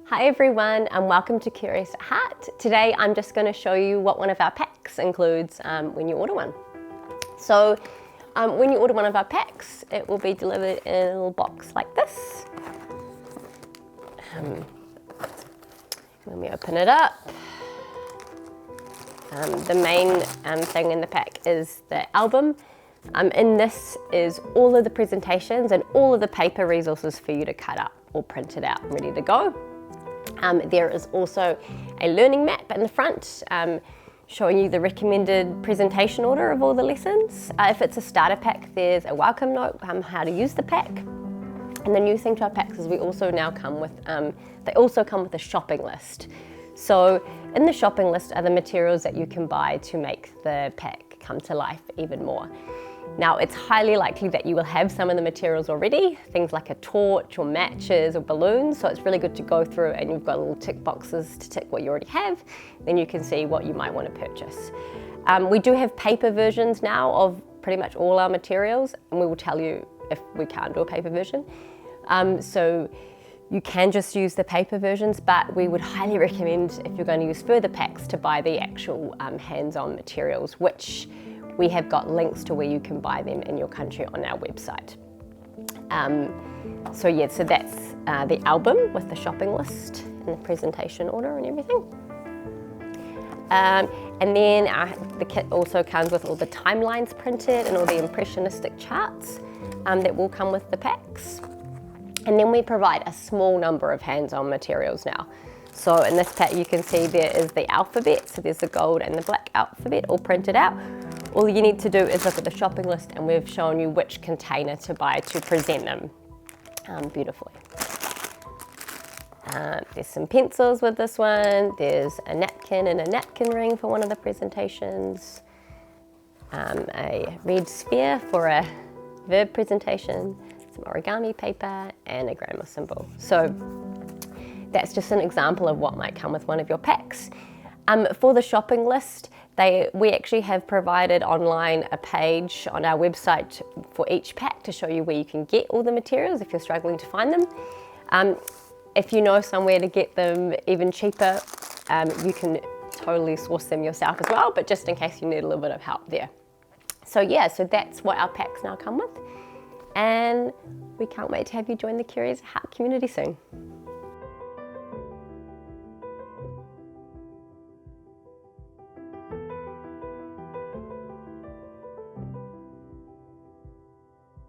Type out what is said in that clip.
Hi everyone and welcome to Curious at Heart. Today I'm just going to show you what one of our packs includes when you order one. So when you order one of our packs, it will be delivered in a little box like this. When we open it up, the main thing in the pack is the album. In this is all of the presentations and all of the paper resources for you to cut up or print it out ready to go. There is also a learning map in the front showing you the recommended presentation order of all the lessons. If it's a starter pack, there's a welcome note, how to use the pack. And the new thing to our packs is we also now come with, they also come with a shopping list. So in the shopping list are the materials that you can buy to make the pack come to life even more. Now, it's highly likely that you will have some of the materials already, things like a torch or matches or balloons, so it's really good to go through and you've got little tick boxes to tick what you already have, then you can see what you might want to purchase. We do have paper versions now of pretty much all our materials, and we will tell you if we can't do a paper version. So you can just use the paper versions, but we would highly recommend, if you're going to use further packs, to buy the actual hands-on materials, which we have got links to where you can buy them in your country on our website. So that's the album with the shopping list and the presentation order and everything. And then the kit also comes with all the timelines printed and all the impressionistic charts that will come with the packs. And then we provide a small number of hands-on materials now. So in this pack you can see there is the alphabet, so there's the gold and the black alphabet all printed out. All you need to do is look at the shopping list and we've shown you which container to buy to present them beautifully. There's some pencils with this one, there's a napkin and a napkin ring for one of the presentations, a red sphere for a verb presentation, some origami paper and a grammar symbol. So that's just an example of what might come with one of your packs. For the shopping list, we actually have provided online a page on our website for each pack to show you where you can get all the materials if you're struggling to find them. If you know somewhere to get them even cheaper, you can totally source them yourself as well, but just in case you need a little bit of help there. So that's what our packs now come with. And we can't wait to have you join the Curious Heart community soon.